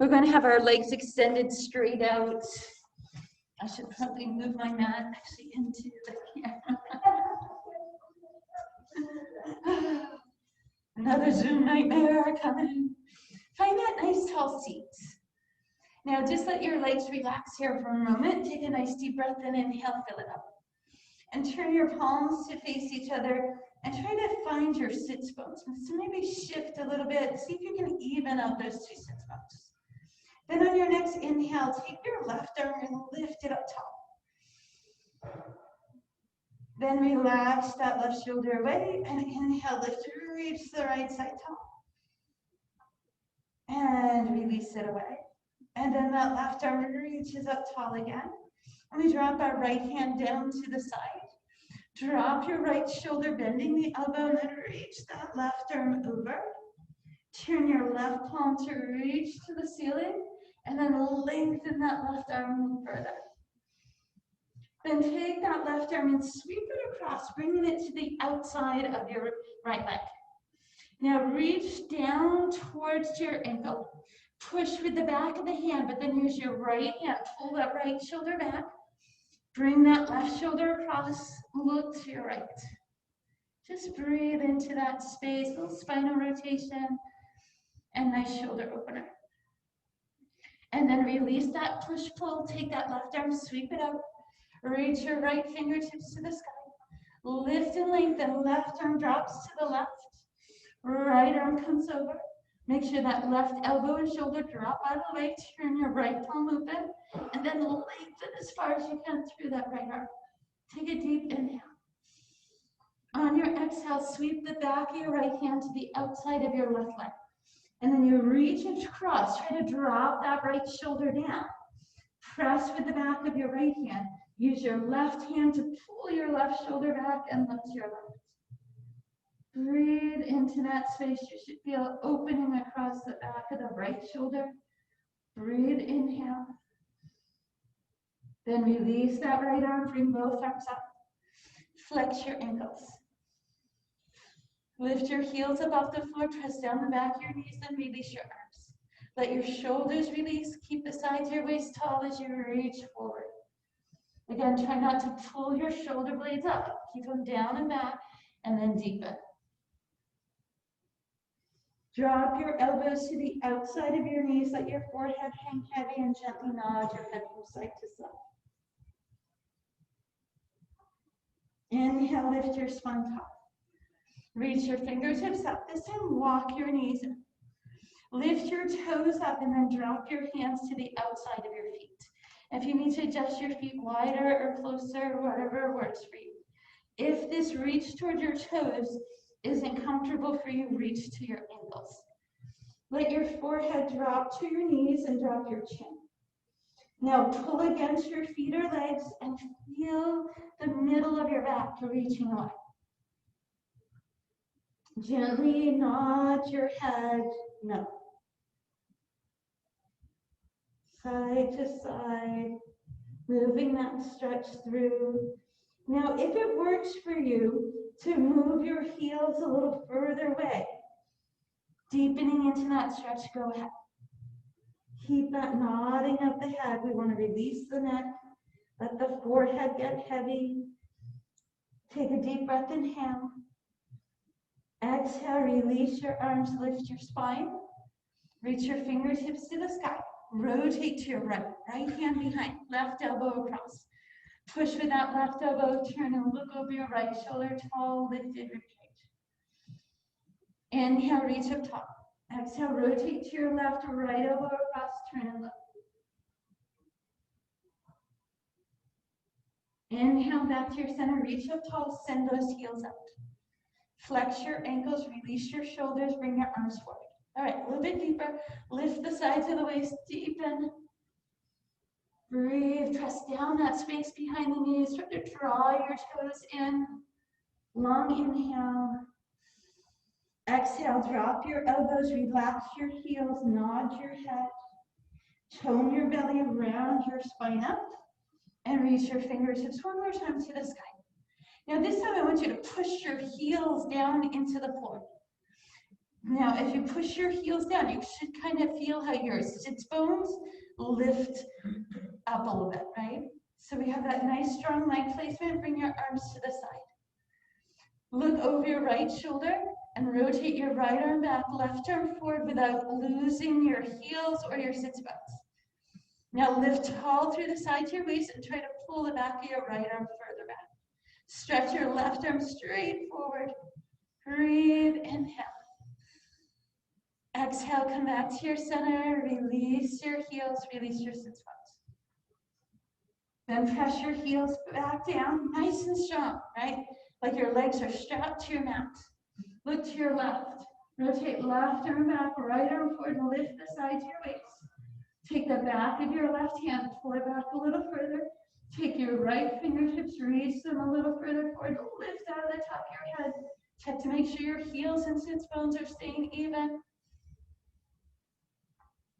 We're going to have our legs extended straight out. I should probably move my mat actually into the camera. Another Zoom nightmare coming. Find that nice tall seat. Now just let your legs relax here for a moment. Take a nice deep breath in, inhale, fill it up. And turn your palms to face each other and try to find your sits bones. So maybe shift a little bit, see if you can even out those two sits bones. Then on your next inhale, take your left arm and lift it up tall. Then relax that left shoulder away and inhale, lift, reach the right side tall. And release it away. And then that left arm reaches up tall again. And we drop our right hand down to the side. Drop your right shoulder, bending the elbow, and then reach that left arm over. Turn your left palm to reach to the ceiling, and then lengthen that left arm further. Then take that left arm and sweep it across, bringing it to the outside of your right leg. Now reach down towards your ankle. Push with the back of the hand, but then use your right hand. Pull that right shoulder back. Bring that left shoulder across. Look to your right. Just breathe into that space, little spinal rotation, and nice shoulder opener. And then release that push-pull. Take that left arm, sweep it up. Reach your right fingertips to the sky. Lift and lengthen. Left arm drops to the left. Right arm comes over. Make sure that left elbow and shoulder drop out of the way. Turn your right palm open. And then lengthen as far as you can through that right arm. Take a deep inhale. On your exhale, sweep the back of your right hand to the outside of your left leg. And then you reach across. Try to drop that right shoulder down. Press with the back of your right hand. Use your left hand to pull your left shoulder back and lift your left. Breathe into that space. You should feel opening across the back of the right shoulder. Breathe, inhale. Then release that right arm. Bring both arms up. Flex your ankles. Lift your heels above the floor. Press down the back of your knees and release your arms. Let your shoulders release. Keep the sides of your waist tall as you reach forward. Again, try not to pull your shoulder blades up. Keep them down and back, and then deepen. Drop your elbows to the outside of your knees. Let your forehead hang heavy and gently nod your head from side to side. Inhale, lift your spine tall. Reach your fingertips up. This time, walk your knees in. Lift your toes up and then drop your hands to the outside of your feet. If you need to adjust your feet wider or closer, whatever works for you. If this reach toward your toes isn't comfortable for you, reach to your ankles. Let your forehead drop to your knees and drop your chin. Now pull against your feet or legs and feel the middle of your back reaching away. Gently nod your head no. Side to side, moving that stretch through. Now, if it works for you to move your heels a little further away, deepening into that stretch, go ahead. Keep that nodding of the head. We want to release the neck. Let the forehead get heavy. Take a deep breath, inhale. Exhale, release your arms, lift your spine. Reach your fingertips to the sky. Rotate to your right. Right hand behind, left elbow across. Push with that left elbow, turn and look over your right shoulder, tall, lifted, ribcage. Inhale, reach up top. Exhale, rotate to your left, right elbow across, turn and look. Inhale, back to your center, reach up tall, send those heels out. Flex your ankles, release your shoulders, bring your arms forward. All right, a little bit deeper. Lift the sides of the waist, deepen. Breathe, press down that space behind the knees. Try to draw your toes in. Long inhale. Exhale, drop your elbows, relax your heels, nod your head. Tone your belly, round your spine up. And reach your fingertips one more time to the sky. Now this time I want you to push your heels down into the floor. Now, if you push your heels down, you should kind of feel how your sits bones lift up a little bit, right? So we have that nice strong leg placement. Bring your arms to the side. Look over your right shoulder and rotate your right arm back, left arm forward without losing your heels or your sits bones. Now lift tall through the side to your waist and try to pull the back of your right arm further back. Stretch your left arm straight forward. Breathe, inhale. Exhale, come back to your center. Release your heels, release your sits bones. Then press your heels back down, nice and strong, right? Like your legs are strapped to your mat. Look to your left. Rotate left arm back, right arm forward, lift the side to your waist. Take the back of your left hand, pull it back a little further. Take your right fingertips, reach them a little further forward, lift out of the top of your head. Check to make sure your heels and sits bones are staying even.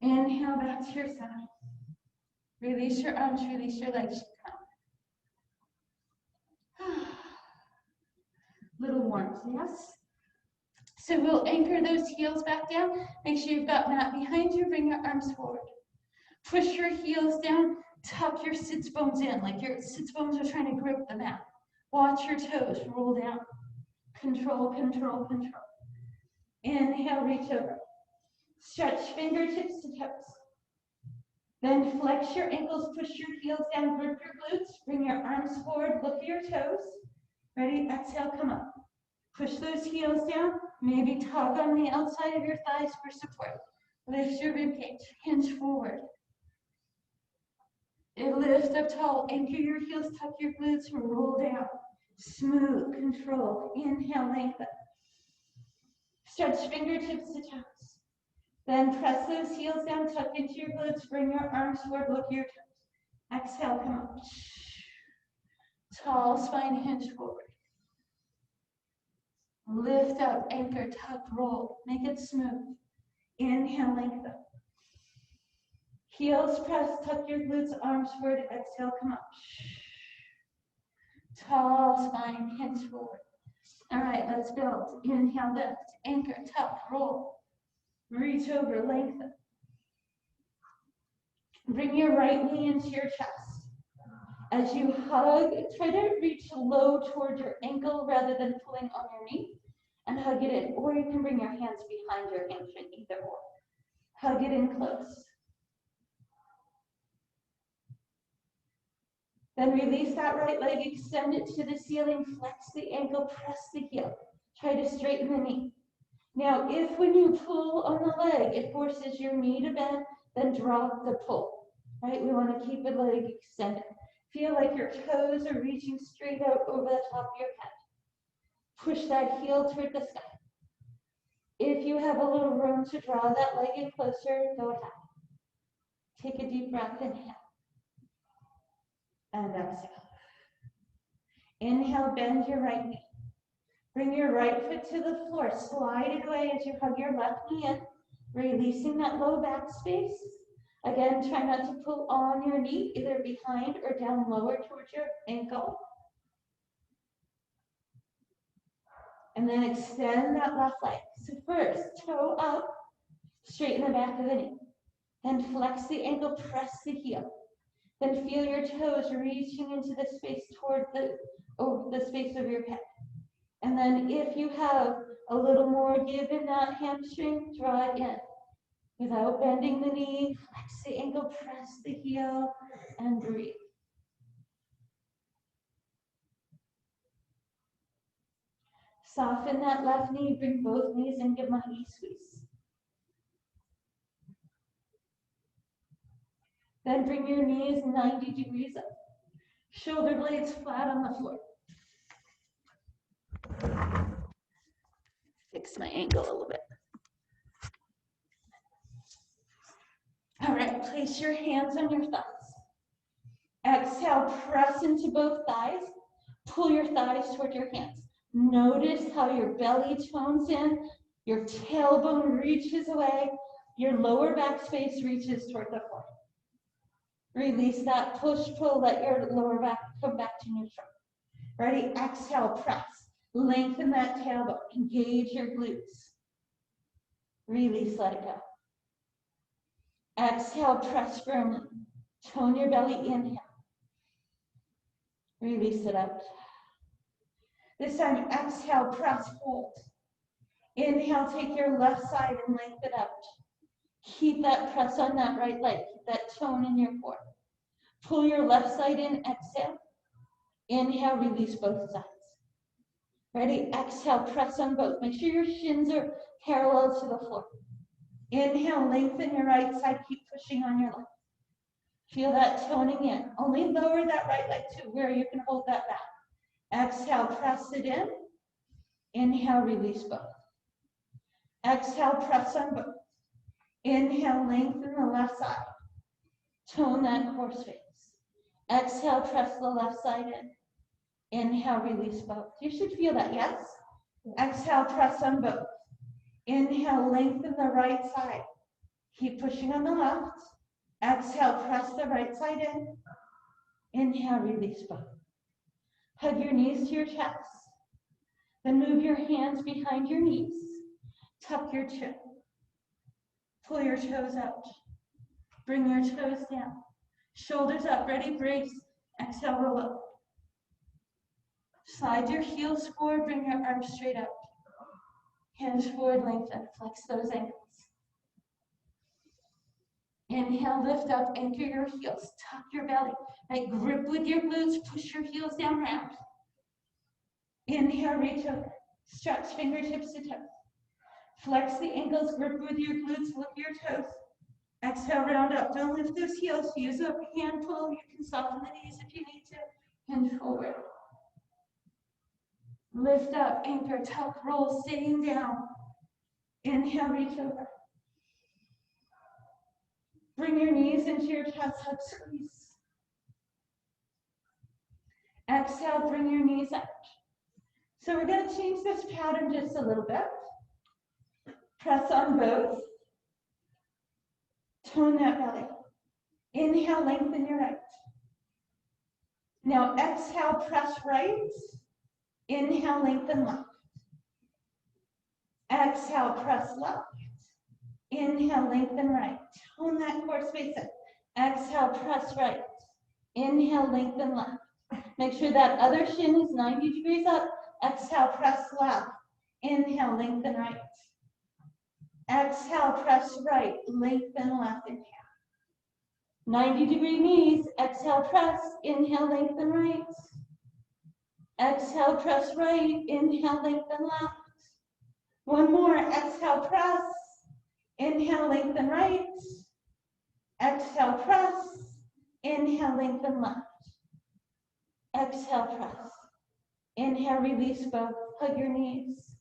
Inhale back to your center. Release your arms, release your legs. Little warmth, yes? So we'll anchor those heels back down. Make sure you've got mat behind you. Bring your arms forward. Push your heels down. Tuck your sits bones in, like your sits bones are trying to grip the mat. Watch your toes roll down. Control, control, control. Inhale, reach over. Stretch fingertips to toes. Then flex your ankles, push your heels down, grip your glutes. Bring your arms forward, look at your toes. Ready? Exhale, come up. Push those heels down. Maybe tug on the outside of your thighs for support. Lift your ribcage, hinge forward. Lift up tall, anchor your heels, tuck your glutes, roll down. Smooth, control. Inhale, lengthen. Stretch fingertips to toes. Then press those heels down, tuck into your glutes, bring your arms forward, look at your toes. Exhale, come up. Tall spine, hinge forward. Lift up, anchor, tuck, roll. Make it smooth. Inhale, lengthen. Heels press, tuck your glutes, arms forward, exhale, come up. Tall spine, hinge forward. All right, let's build. Inhale, lift, anchor, tuck, roll. Reach over, lengthen. Bring your right knee into your chest. As you hug, try to reach low towards your ankle rather than pulling on your knee, and hug it in. Or you can bring your hands behind your hamstring, either or. Hug it in close. Then release that right leg, extend it to the ceiling, flex the ankle, press the heel. Try to straighten the knee. Now, if when you pull on the leg, it forces your knee to bend, then drop the pull, right? We want to keep the leg extended. Feel like your toes are reaching straight out over the top of your head. Push that heel toward the sky. If you have a little room to draw that leg in closer, go ahead. Take a deep breath, inhale. And exhale. Inhale, bend your right knee. Bring your right foot to the floor. Slide it away as you hug your left knee in, releasing that low back space. Again, try not to pull on your knee, either behind or down lower towards your ankle. And then extend that left leg. So first, toe up, straighten the back of the knee. Then flex the ankle, press the heel. Then feel your toes reaching into the space toward the space of your head. And then if you have a little more give in that hamstring, draw it in. Without bending the knee, flex the ankle, press the heel, and breathe. Soften that left knee, bring both knees in, give my knee squeeze. Then bring your knees 90 degrees up. Shoulder blades flat on the floor. Fix my angle a little bit. All right, place your hands on your thighs. Exhale, press into both thighs. Pull your thighs toward your hands. Notice how your belly tones in, your tailbone reaches away, your lower back space reaches toward the floor. Release that push-pull, let your lower back come back to neutral. Ready? Exhale, press. Lengthen that tailbone. Engage your glutes. Release, let it go. Exhale, press firmly. Tone your belly, inhale. Release it out. This time, exhale, press, hold. Inhale, take your left side and lengthen it out. Keep that press on that right leg. Keep that tone in your core. Pull your left side in, exhale. Inhale, release both sides. Ready? Exhale, press on both. Make sure your shins are parallel to the floor. Inhale, lengthen your right side. Keep pushing on your left. Feel that toning in. Only lower that right leg to where you can hold that back. Exhale, press it in. Inhale, release both. Exhale, press on both. Inhale, lengthen the left side. Tone that core space. Exhale, press the left side in. Inhale, release both. You should feel that, yes? Exhale, press on both. Inhale, lengthen the right side. Keep pushing on the left. Exhale, press the right side in. Inhale, release both. Hug your knees to your chest. Then move your hands behind your knees. Tuck your chin. Pull your toes out. Bring your toes down. Shoulders up, ready, brace. Exhale, roll up. Slide your heels forward, bring your arms straight up. Hands forward, lengthen, flex those ankles. Inhale, lift up, anchor your heels, tuck your belly. Right, grip with your glutes, push your heels down round. Inhale, reach over, stretch fingertips to toes. Flex the ankles, grip with your glutes, lift your toes. Exhale, round up, don't lift those heels, use a hand pull, you can soften the knees if you need to. Hinge forward. Lift up, anchor, tuck, roll, staying down. Inhale, reach over. Bring your knees into your chest, hug, squeeze. Exhale, bring your knees out. So we're going to change this pattern just a little bit. Press on both. Tone that belly. Inhale, lengthen your right. Now exhale, press right. Inhale, lengthen left. Exhale, press left. Inhale, lengthen right. Tone that core space up. Exhale, press right. Inhale, lengthen left. Make sure that other shin is 90 degrees up. Exhale, press left. Inhale, lengthen right. Exhale, press right. Lengthen left. Inhale. 90-degree knees. Exhale, press. Inhale, lengthen right. Exhale, press right. Inhale, lengthen left. One more. Exhale, press. Inhale, lengthen right. Exhale, press. Inhale, lengthen left. Exhale, press. Inhale, release both. Hug your knees.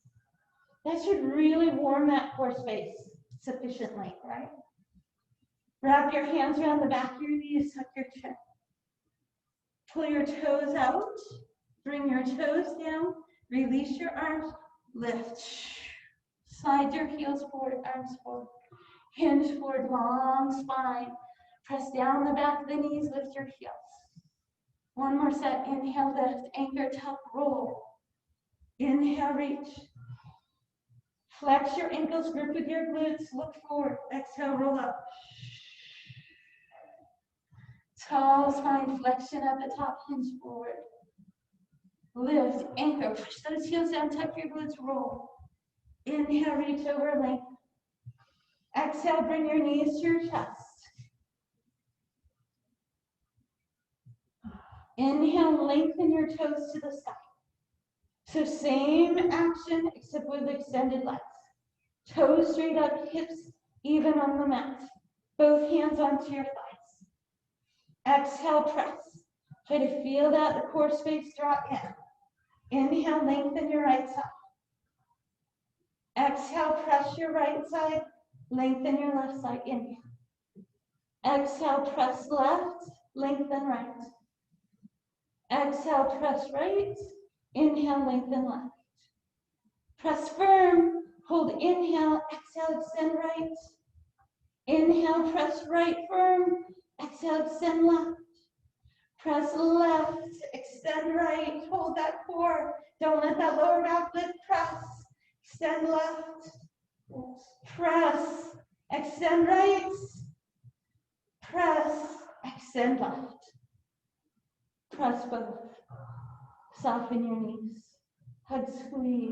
That should really warm that core space sufficiently, right? Wrap your hands around the back of your knees, tuck your chin. Pull your toes out. Bring your toes down. Release your arms. Lift. Slide your heels forward, arms forward. Hinge forward, long spine. Press down the back of the knees, lift your heels. One more set. Inhale, lift, anchor, tuck, roll. Inhale, reach. Flex your ankles, grip with your glutes, look forward. Exhale, roll up. Tall spine flexion at the top, hinge forward. Lift, anchor, push those heels down, tuck your glutes, roll. Inhale, reach over, length. Exhale, bring your knees to your chest. Inhale, lengthen your toes to the sky. So same action, except with extended legs. Toes straight up, hips even on the mat. Both hands onto your thighs. Exhale, press. Try to feel that the core space draw in. Inhale, lengthen your right side. Exhale, press your right side. Lengthen your left side. Inhale. Exhale, press left. Lengthen right. Exhale, press right. Inhale, lengthen left. Press firm. Hold inhale. Exhale, extend right. Inhale, press right firm. Exhale, extend left. Press left, extend right. Hold that core. Don't let that lower back lift. Press. Extend left. Press, extend right, press, extend left. Press both. Soften your knees. Hug, squeeze.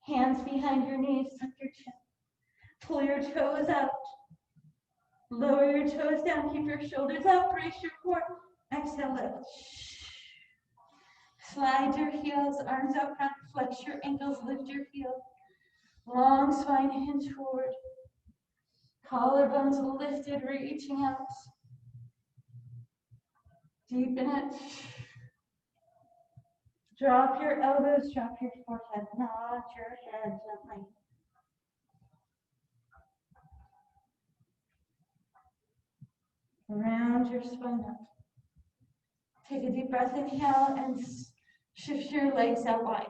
Hands behind your knees, tuck your chin. Pull your toes out. Lower your toes down, keep your shoulders up, brace your core. Exhale, lift. Slide your heels, arms out front, flex your ankles, lift your heels. Long spine, hinge forward. Collarbones lifted, reaching out. Deepen it. Drop your elbows, drop your forehead, nod your head gently. Round your spine up. Take a deep breath, inhale, and shift your legs out wide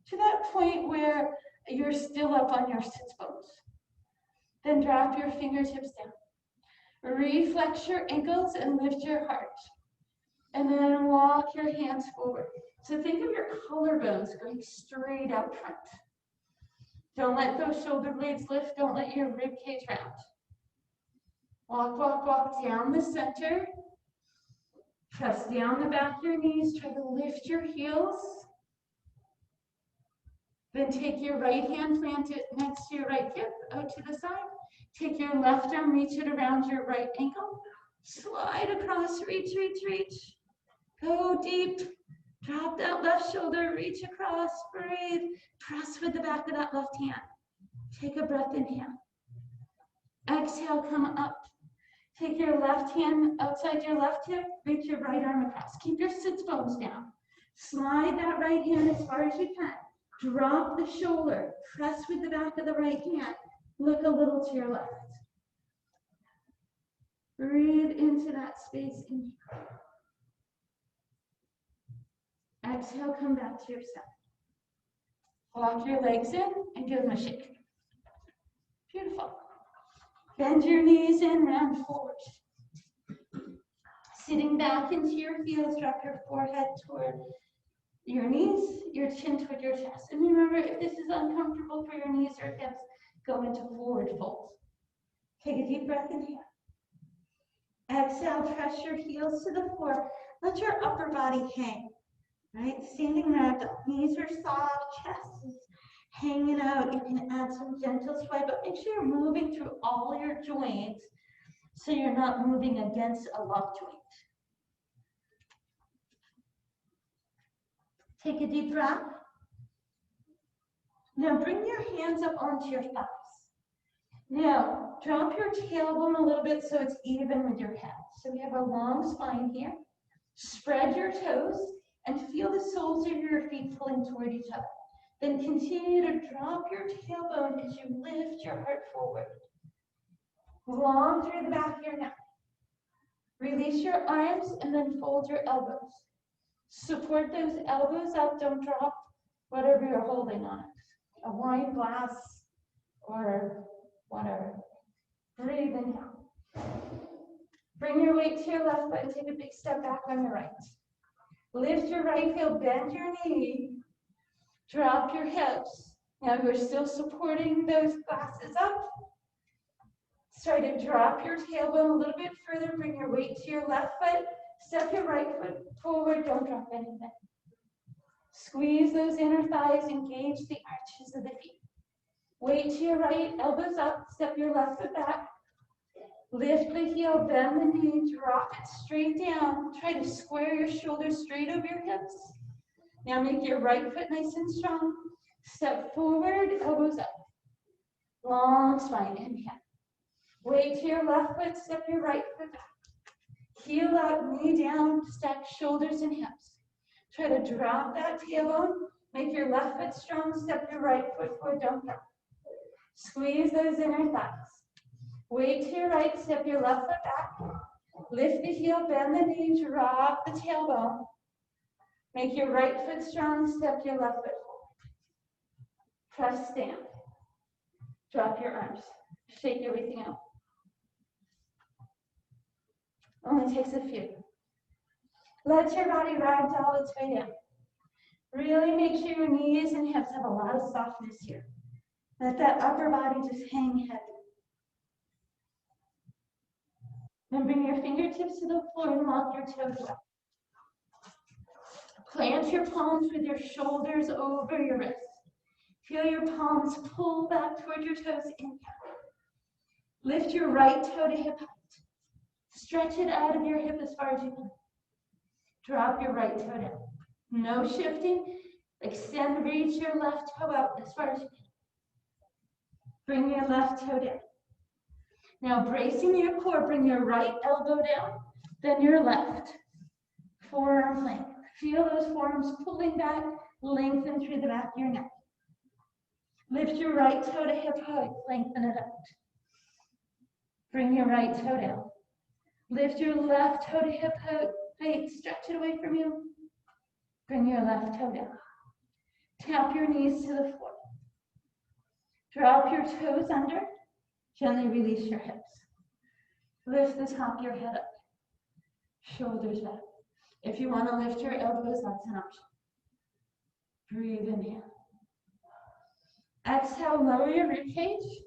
to that point where you're still up on your sits bones. Then drop your fingertips down. Reflex your ankles and lift your heart. And then walk your hands forward. So think of your collarbones going straight out front. Don't let those shoulder blades lift. Don't let your rib cage round. Walk, walk, walk down the center. Press down the back of your knees. Try to lift your heels. Then take your right hand, plant it next to your right hip, out to the side. Take your left arm, reach it around your right ankle. Slide across, reach, reach, reach. Go deep. Drop that left shoulder, reach across, breathe. Press with the back of that left hand. Take a breath, inhale. Exhale, come up. Take your left hand outside your left hip, reach your right arm across. Keep your sits bones down. Slide that right hand as far as you can. Drop the shoulder, press with the back of the right hand. Look a little to your left. Breathe into that space. Exhale, come back to your center. Walk your legs in and give them a shake. Beautiful. Bend your knees in, round forward. Sitting back into your heels, drop your forehead toward your knees, your chin toward your chest. And remember, if this is uncomfortable for your knees or hips, go into forward fold. Take a deep breath, inhale. Exhale, press your heels to the floor. Let your upper body hang, right? Standing ragdoll. Knees are soft, chest is hanging out. You can add some gentle sway, but make sure you're moving through all your joints so you're not moving against a lock joint. Take a deep breath. Now bring your hands up onto your thighs. Now drop your tailbone a little bit so it's even with your head. So we have a long spine here. Spread your toes and feel the soles of your feet pulling toward each other. Then continue to drop your tailbone as you lift your heart forward. Long through the back of your neck. Release your arms and then fold your elbows. Support those elbows up, don't drop whatever you're holding on it. A wine glass or whatever. Breathe inhale. Bring your weight to your left foot and take a big step back on your right. Lift your right heel, bend your knee, drop your hips. Now we're still supporting those glasses up. Start to drop your tailbone a little bit further, bring your weight to your left foot. Step your right foot forward, don't drop anything. Squeeze those inner thighs, engage the arches of the feet. Weight to your right, elbows up, step your left foot back. Lift the heel, bend the knee, drop it straight down. Try to square your shoulders straight over your hips. Now make your right foot nice and strong. Step forward, elbows up. Long spine, inhale. Weight to your left foot, step your right foot back. Heel up, knee down, stack shoulders and hips. Try to drop that tailbone. Make your left foot strong, step your right foot forward, don't drop. Squeeze those inner thighs. Weight to your right, step your left foot back. Lift the heel, bend the knee, drop the tailbone. Make your right foot strong, step your left foot forward. Press stand. Drop your arms. Shake everything out. Only takes a few. Let your body ragdoll its way down. Really make sure your knees and hips have a lot of softness here. Let that upper body just hang heavy. Then bring your fingertips to the floor and walk your toes up. Plant your palms with your shoulders over your wrists. Feel your palms pull back toward your toes. Inhale. Lift your right toe to hip height. Stretch it out of your hip as far as you can. Drop your right toe down. No shifting. Extend, reach your left toe out as far as you can. Bring your left toe down. Now bracing your core, bring your right elbow down, then your left. Forearm plank. Feel those forearms pulling back, lengthen through the back of your neck. Lift your right toe to hip height, lengthen it out. Bring your right toe down. Lift your left toe to hip height, stretch it away from you. Bring your left toe down. Tap your knees to the floor. Drop your toes under. Gently release your hips. Lift the top of your head up. Shoulders back. If you want to lift your elbows, that's an option. Breathe, inhale. Exhale, lower your rib cage.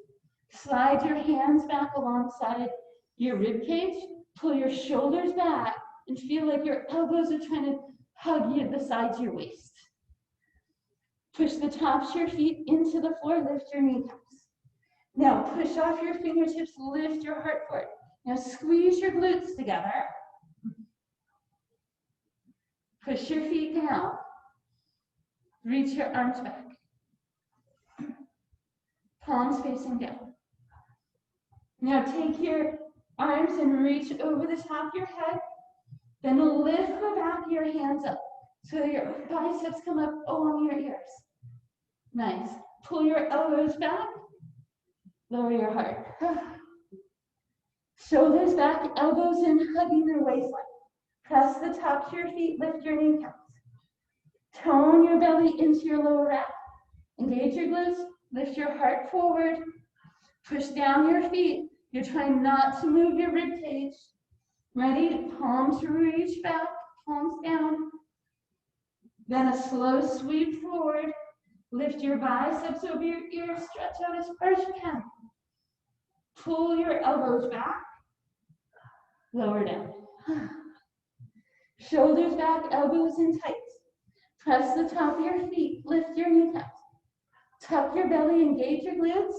Slide your hands back alongside your rib cage. Pull your shoulders back and feel like your elbows are trying to hug you at the sides of your waist. Push the tops of your feet into the floor, lift your kneecaps. Now push off your fingertips, lift your heart forward. Now squeeze your glutes together. Push your feet down. Reach your arms back. Palms facing down. Now take your arms and reach over the top of your head. Then lift the back of your hands up so your biceps come up along your ears. Nice. Pull your elbows back. Lower your heart. Shoulders back, elbows in, hugging your waistline. Press the tops of your feet, lift your kneecaps. Tone your belly into your lower back. Engage your glutes, lift your heart forward. Push down your feet. You're trying not to move your rib cage. Ready? Palms reach back, palms down. Then a slow sweep forward. Lift your biceps over your ears, stretch out as far as you can. Pull your elbows back, lower down. Shoulders back, elbows in tight. Press the top of your feet, lift your kneecaps. Tuck your belly, engage your glutes.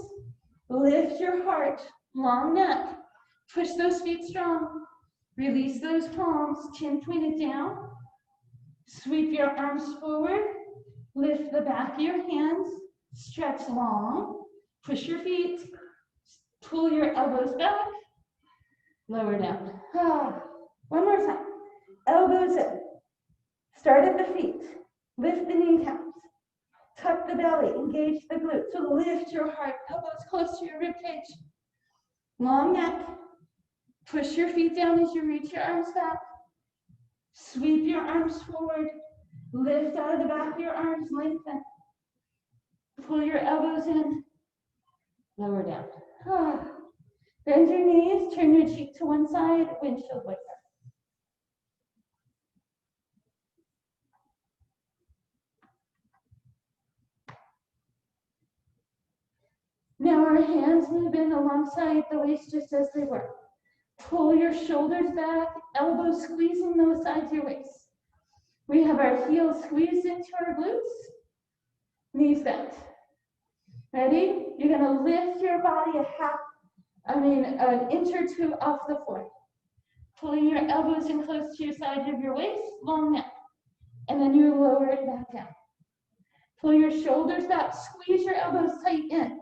Lift your heart, long neck. Push those feet strong. Release those palms, chin pointed down. Sweep your arms forward. Lift the back of your hands, stretch long. Push your feet. Pull your elbows back, lower down. One more time. Elbows in. Start at the feet. Lift the kneecaps. Tuck the belly. Engage the glutes. So lift your heart. Elbows close to your rib cage. Long neck. Push your feet down as you reach your arms back. Sweep your arms forward. Lift out of the back of your arms. Lengthen. Pull your elbows in. Lower down. Bend your knees, turn your cheek to one side, windshield wiper. Now our hands move in alongside the waist just as they were. Pull your shoulders back, elbows squeezing those sides of your waist. We have our heels squeezed into our glutes, knees bent. Ready? You're gonna lift your body an inch or two off the floor. Pulling your elbows in close to your side of your waist, long neck. And then you lower it back down. Pull your shoulders back, squeeze your elbows tight in.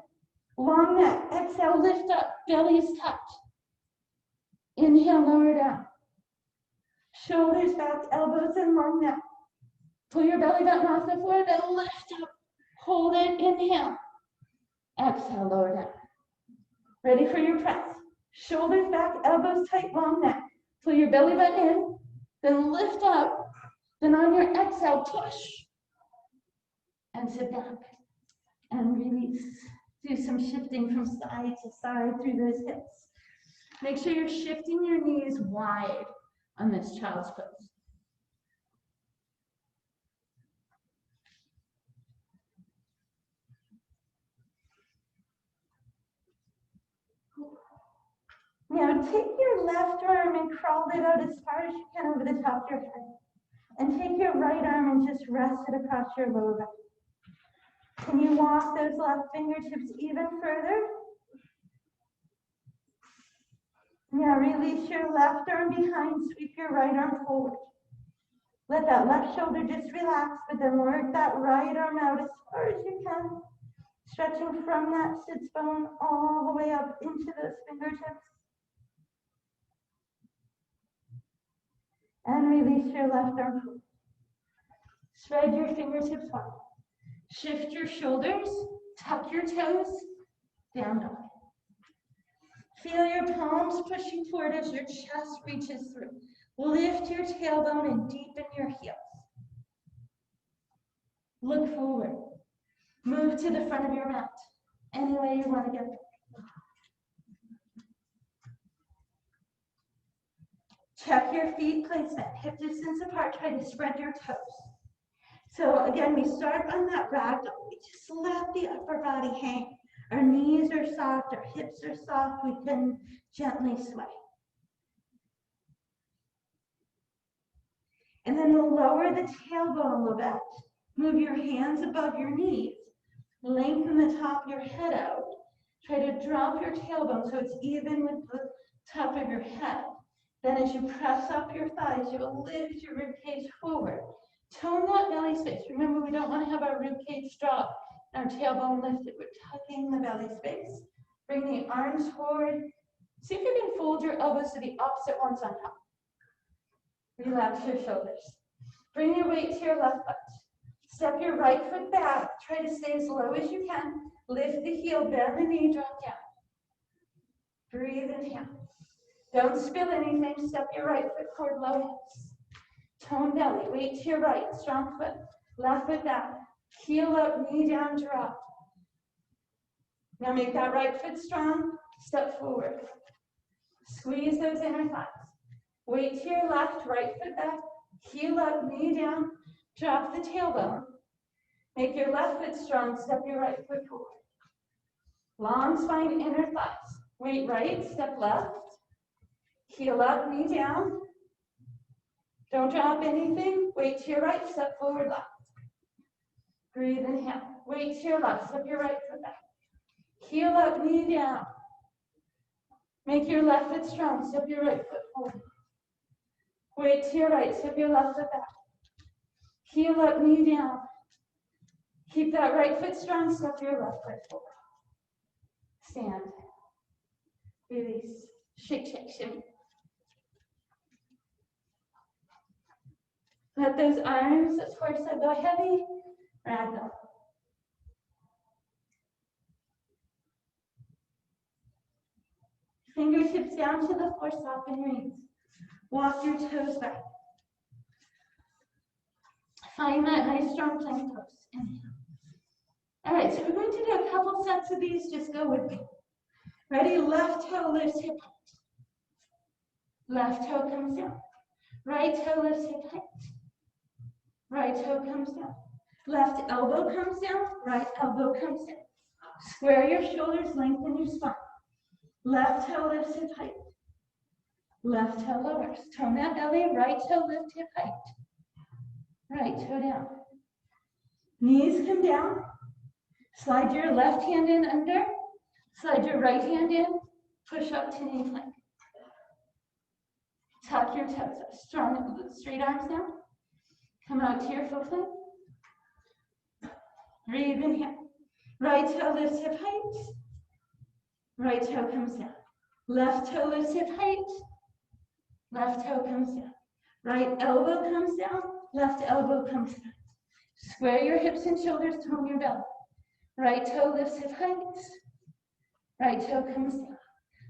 Long neck, exhale, lift up, belly is touched. Inhale, lower down. Shoulders back, elbows in, long neck. Pull your belly button off the floor, then lift up. Hold it, inhale. Exhale, lower down. Ready for your press. Shoulders back, elbows tight, long neck. Pull your belly button in, then lift up. Then on your exhale, push. And sit back. And release. Do some shifting from side to side through those hips. Make sure you're shifting your knees wide on this child's pose. Now take your left arm and crawl it out as far as you can over the top of your head. And take your right arm and just rest it across your lower back. Can you walk those left fingertips even further? Now release your left arm behind, sweep your right arm forward. Let that left shoulder just relax, but then work that right arm out as far as you can. Stretching from that sits bone all the way up into those fingertips. And release your left arm forward. Spread your fingertips wide. Shift your shoulders, tuck your toes, down dog. Feel your palms pushing forward as your chest reaches through. Lift your tailbone and deepen your heels. Look forward. Move to the front of your mat. Any way you want to get there. Check your feet placement. Hip distance apart. Try to spread your toes. So again, we start on that ragdoll. We just let the upper body hang. Our knees are soft, our hips are soft. We can gently sway. And then we'll lower the tailbone a little bit. Move your hands above your knees. Lengthen the top of your head out. Try to drop your tailbone so it's even with the top of your head. Then as you press up your thighs, you will lift your ribcage forward. Tone that belly space. Remember, we don't want to have our ribcage drop and our tailbone lifted. We're tucking the belly space. Bring the arms forward. See if you can fold your elbows to the opposite ones on top. Relax your shoulders. Bring your weight to your left foot. Step your right foot back. Try to stay as low as you can. Lift the heel, bend the knee, drop down. Breathe inhale. Don't spill anything. Step your right foot forward, low hips. Tone belly, weight to your right, strong foot. Left foot back. Heel up, knee down, drop. Now make that right foot strong. Step forward. Squeeze those inner thighs. Weight to your left, right foot back. Heel up, knee down. Drop the tailbone. Make your left foot strong. Step your right foot forward. Long spine, inner thighs. Weight right, step left. Heel up, knee down. Don't drop anything. Weight to your right, step forward, left. Breathe, inhale. Weight to your left, step your right foot back. Heel up, knee down. Make your left foot strong, step your right foot forward. Weight to your right, step your left foot back. Heel up, knee down. Keep that right foot strong, step your left foot forward. Stand. Release. Shake, shake, shimmy. Let those arms, of course, go heavy. Ragdoll. Fingertips down to the floor, soften your knees. Walk your toes back. Find that nice strong plank pose. Inhale. All right, so we're going to do a couple sets of these. Just go with me. Ready? Left toe lifts hip height. Left toe comes down. Right toe lifts hip height. Right toe comes down. Left elbow comes down. Right elbow comes down. Square your shoulders, lengthen your spine. Left toe lifts hip height. Left toe lowers. Tone that belly. Right toe lift hip height. Right toe down. Knees come down. Slide your left hand in under. Slide your right hand in. Push up to knee plank. Tuck your toes up. Strong, straight arms down. Come out to your full plank. Breathe inhale. Right toe lifts hip height. Right toe comes down. Left toe lifts hip height. Left toe comes down. Right elbow comes down. Left elbow comes down. Square your hips and shoulders, tone your belly. Right toe lifts hip height. Right toe comes down.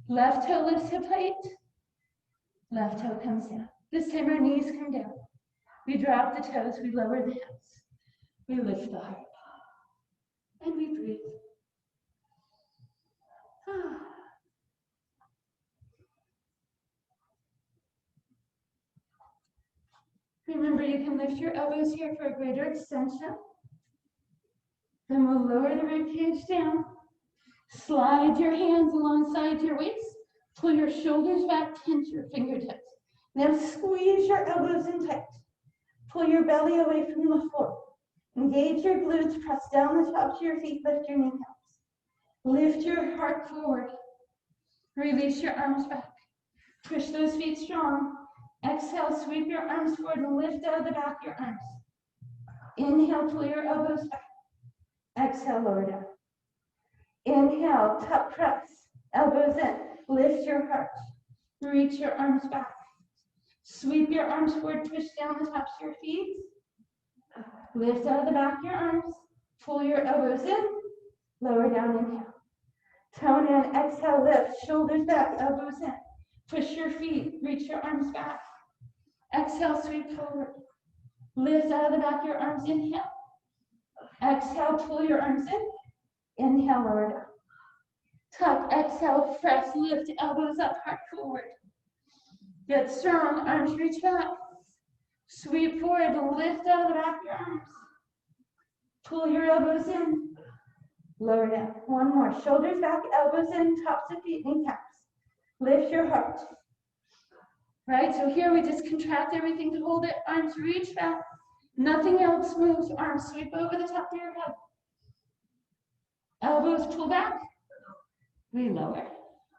Left toe lifts hip height. Left toe comes down. This time our knees come down. We drop the toes, we lower the hips. We lift the heart. And we breathe. Remember, you can lift your elbows here for a greater extension. Then we'll lower the rib cage down. Slide your hands alongside your waist. Pull your shoulders back, tense your fingertips. Now squeeze your elbows in tight. Pull your belly away from the floor. Engage your glutes, press down the tops of your feet, lift your kneecaps. Lift your heart forward. Release your arms back. Push those feet strong. Exhale, sweep your arms forward and lift out of the back of your arms. Inhale, pull your elbows back. Exhale, lower down. Inhale, tuck press, elbows in. Lift your heart. Reach your arms back. Sweep your arms forward, push down the tops of your feet. Lift out of the back of your arms. Pull your elbows in. Lower down, inhale. Tone in, exhale, lift. Shoulders back, elbows in. Push your feet, reach your arms back. Exhale, sweep forward. Lift out of the back of your arms, inhale. Exhale, pull your arms in. Inhale, lower down. Tuck, exhale, press, lift, elbows up, heart forward. Get strong, arms reach back. Sweep forward, lift out of the back of your arms. Pull your elbows in. Lower down. One more. Shoulders back, elbows in, tops of feet, kneecaps. Lift your heart. Right, so here we just contract everything to hold it. Arms reach back. Nothing else moves. Arms sweep over the top of your head. Elbows pull back. We lower.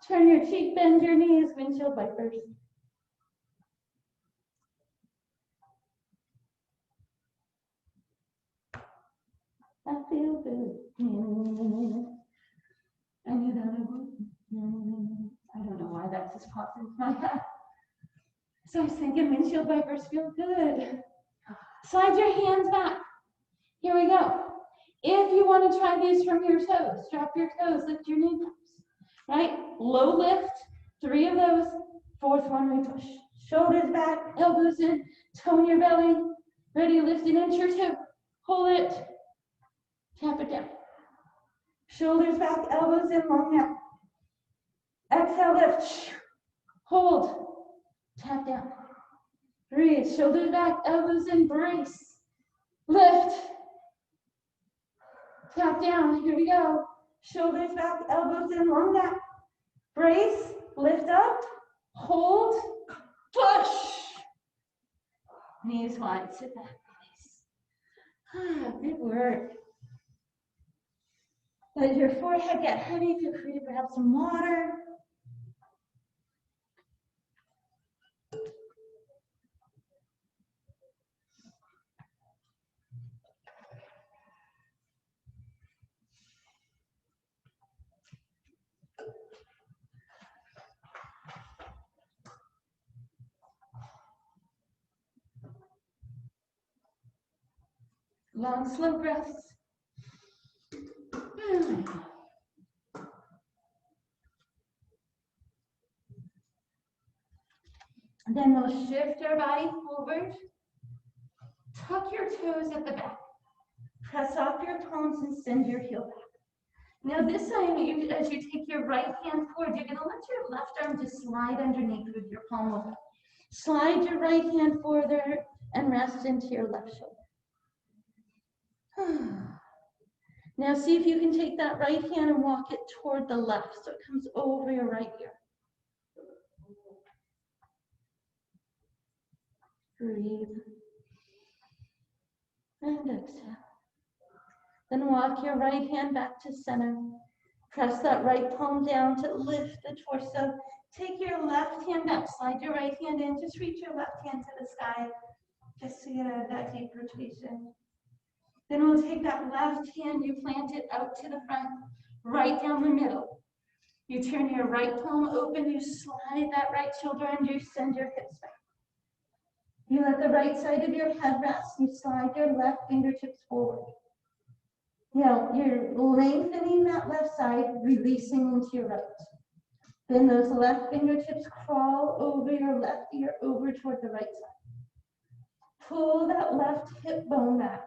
Turn your cheek, bend your knees, windshield wipers. I feel good. I knew that I would. I don't know why that just popped into my head. So I was thinking windshield wipers feel good. Slide your hands back. Here we go. If you want to try these from your toes, drop your toes, lift your kneecaps. Right? Low lift, 3 of those. 4th one, we push. Shoulders back, elbows in, tone your belly. Ready, lift an inch or 2. Hold it. Tap it down. Shoulders back, elbows in, long neck. Exhale, lift. Hold. Tap down. Breathe. Shoulders back, elbows in, brace. Lift. Tap down. Here we go. Shoulders back, elbows in, long neck. Brace. Lift up. Hold. Push. Knees wide. Sit back. Release. Good work. Let your forehead get heavy. Feel free to grab some water. Long, slow breaths. And then we'll shift our body forward. Tuck your toes at the back. Press off your palms and send your heel back. Now this time, as you take your right hand forward, you're going to let your left arm just slide underneath with your palm open. Slide your right hand forward and rest into your left shoulder. Now see if you can take that right hand and walk it toward the left so it comes over your right ear. Breathe. And exhale. Then walk your right hand back to center. Press that right palm down to lift the torso. Take your left hand up. Slide your right hand in. Just reach your left hand to the sky. Just to get that deep rotation. Then we'll take that left hand, you plant it out to the front, right down the middle. You turn your right palm open, you slide that right shoulder and you send your hips back. You let the right side of your head rest, you slide your left fingertips forward. Now, you're lengthening that left side, releasing into your right. Then those left fingertips crawl over your left ear, over toward the right side. Pull that left hip bone back.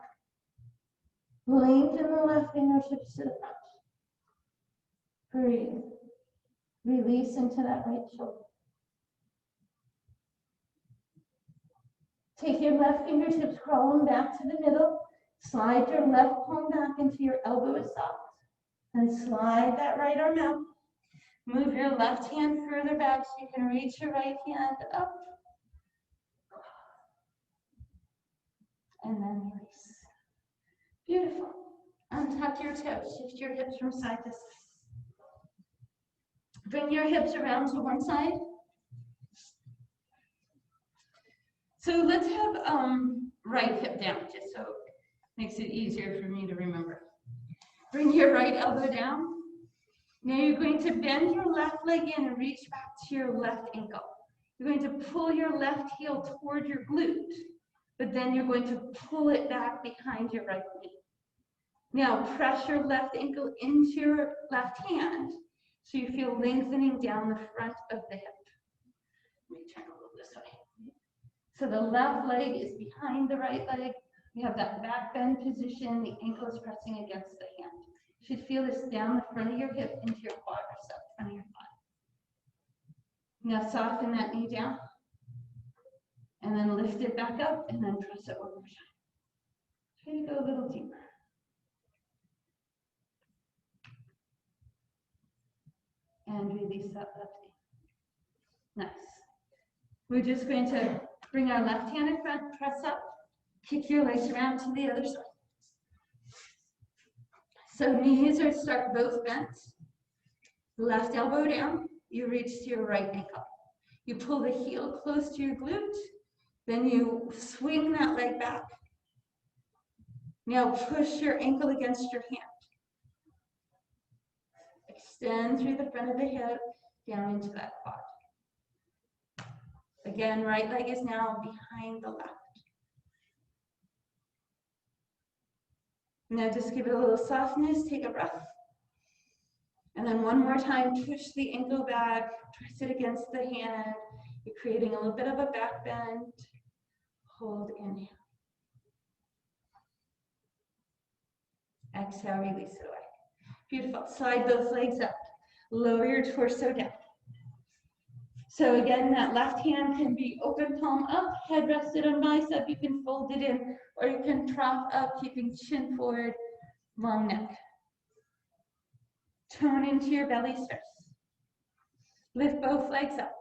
Lengthen the left fingertips to the front. Breathe. Release into that right shoulder. Take your left fingertips, crawl them back to the middle. Slide your left palm back into your elbow is soft. And slide that right arm out. Move your left hand further back so you can reach your right hand up. And then release. Beautiful. Untuck your toes. Shift your hips from side to side. Bring your hips around to one side. So let's have right hip down, just so it makes it easier for me to remember. Bring your right elbow down. Now you're going to bend your left leg in and reach back to your left ankle. You're going to pull your left heel toward your glute, but then you're going to pull it back behind your right knee. Now press your left ankle into your left hand so you feel lengthening down the front of the hip. Let me turn a little this way. So the left leg is behind the right leg. You have that back bend position. The ankle is pressing against the hand. You should feel this down the front of your hip into your quadricep, front of your thigh. Now soften that knee down. And then lift it back up and then press it one more time. Try to go a little deeper. And release that left knee. Nice. We're just going to bring our left hand in front, press up, kick your legs around to the other side. So knees are start both bent. Left elbow down, you reach to your right ankle. You pull the heel close to your glute, then you swing that leg back. Now push your ankle against your hand. Extend through the front of the hip, down into that quad. Again, right leg is now behind the left. Now just give it a little softness, take a breath. And then one more time, push the ankle back, press it against the hand. You're creating a little bit of a back bend. Hold, inhale. Exhale, release it away. Beautiful. Slide both legs up. Lower your torso down. So again, that left hand can be open palm up, head rested on bicep. You can fold it in, or you can prop up, keeping chin forward, long neck. Tone into your belly stretch. Lift both legs up.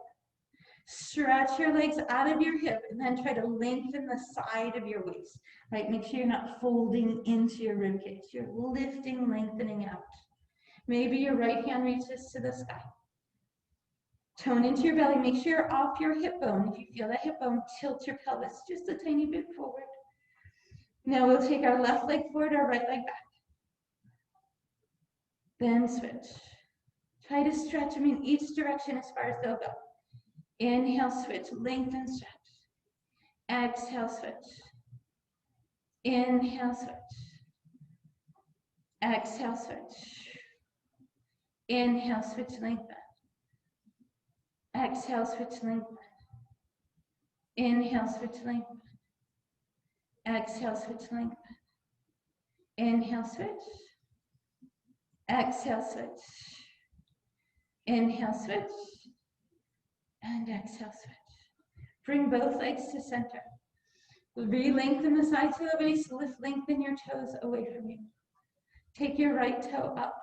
Stretch your legs out of your hip and then try to lengthen the side of your waist. Right? Make sure you're not folding into your rib cage. You're lifting, lengthening out. Maybe your right hand reaches to the sky. Tone into your belly. Make sure you're off your hip bone. If you feel that hip bone, tilt your pelvis just a tiny bit forward. Now we'll take our left leg forward, our right leg back. Then switch. Try to stretch them in each direction as far as they'll go. Inhale, switch, lengthen, stretch. Exhale, switch. Inhale, switch. Exhale, switch. Inhale, switch, lengthen. Exhale, switch, lengthen. Inhale, switch, lengthen. Exhale, switch, lengthen. Inhale, switch. Exhale, switch. Inhale, switch. And exhale, switch. Bring both legs to center. Re-lengthen the sides of the waist. Lengthen your toes away from you. Take your right toe up.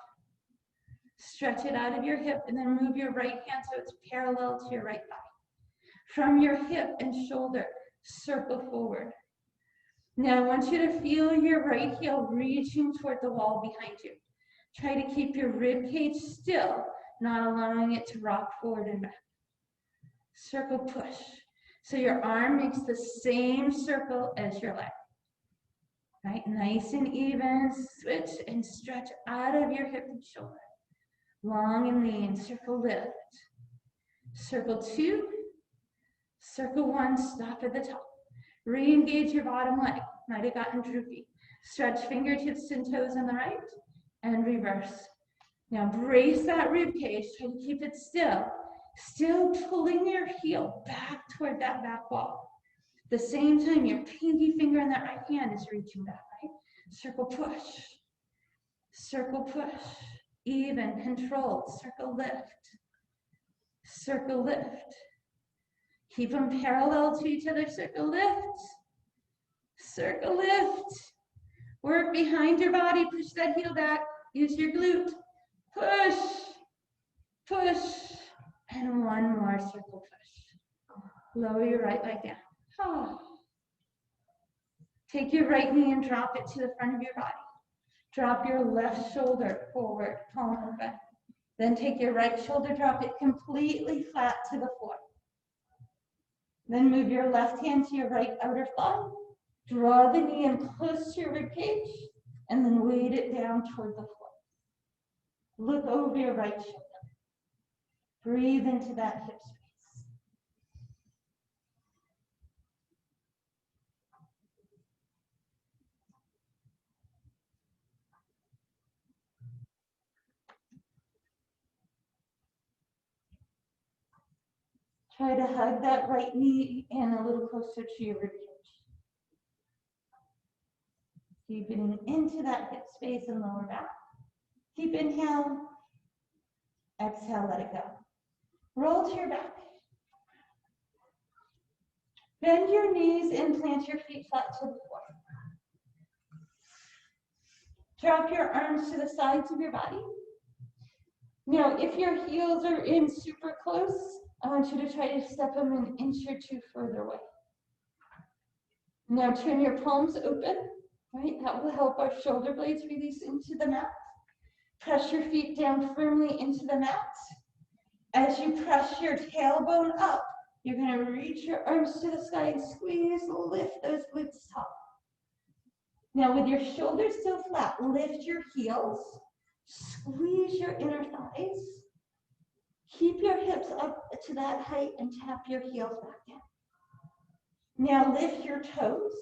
Stretch it out of your hip and then move your right hand so it's parallel to your right thigh. From your hip and shoulder, circle forward. Now I want you to feel your right heel reaching toward the wall behind you. Try to keep your rib cage still, not allowing it to rock forward and back. Circle push. So your arm makes the same circle as your leg. Right? Nice and even. Switch and stretch out of your hip and shoulder. Long and lean. Circle lift. Circle two. Circle one. Stop at the top. Re-engage your bottom leg. Might have gotten droopy. Stretch fingertips and toes on the right. And reverse. Now brace that rib cage. Try to keep it still. Still pulling your heel back toward that back wall. At the same time, your pinky finger on that right hand is reaching back, right? Circle push. Circle push. Even, controlled. Circle lift. Circle lift. Keep them parallel to each other. Circle lift. Circle lift. Work behind your body. Push that heel back. Use your glute. Push. push, and one more circle push. Lower your right leg down. Take your right knee and drop it to the front of your body. Drop your left shoulder forward, palm open. Then take your right shoulder, drop it completely flat to the floor. Then move your left hand to your right outer thigh. Draw the knee in close to your rib cage, and then weight it down toward the floor. Look over your right shoulder. Breathe into that hip space. Try to hug that right knee in a little closer to your rib cage. Deepening into that hip space and lower back. Deep inhale. Exhale, let it go. Roll to your back. Bend your knees and plant your feet flat to the floor. Drop your arms to the sides of your body. Now, if your heels are in super close, I want you to try to step them an inch or two further away. Now turn your palms open, right? That will help our shoulder blades release into the mat. Press your feet down firmly into the mat. As you press your tailbone up, you're going to reach your arms to the sky and squeeze, lift those glutes up. Now with your shoulders still flat, lift your heels, squeeze your inner thighs. Keep your hips up to that height and tap your heels back down. Now lift your toes,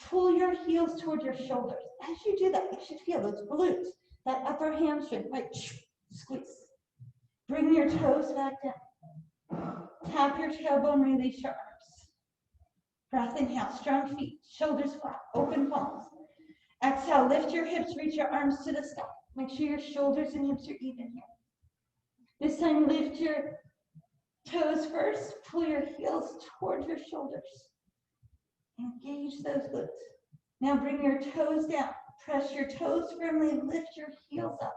pull your heels toward your shoulders. As you do that, you should feel those glutes, that upper hamstring, like squeeze. Bring your toes back down. Tap your tailbone, release your arms. Breath inhale, strong feet, shoulders flat, open palms. Exhale, lift your hips, reach your arms to the sky. Make sure your shoulders and hips are even here. This time, lift your toes first, pull your heels toward your shoulders. Engage those glutes. Now bring your toes down. Press your toes firmly, lift your heels up.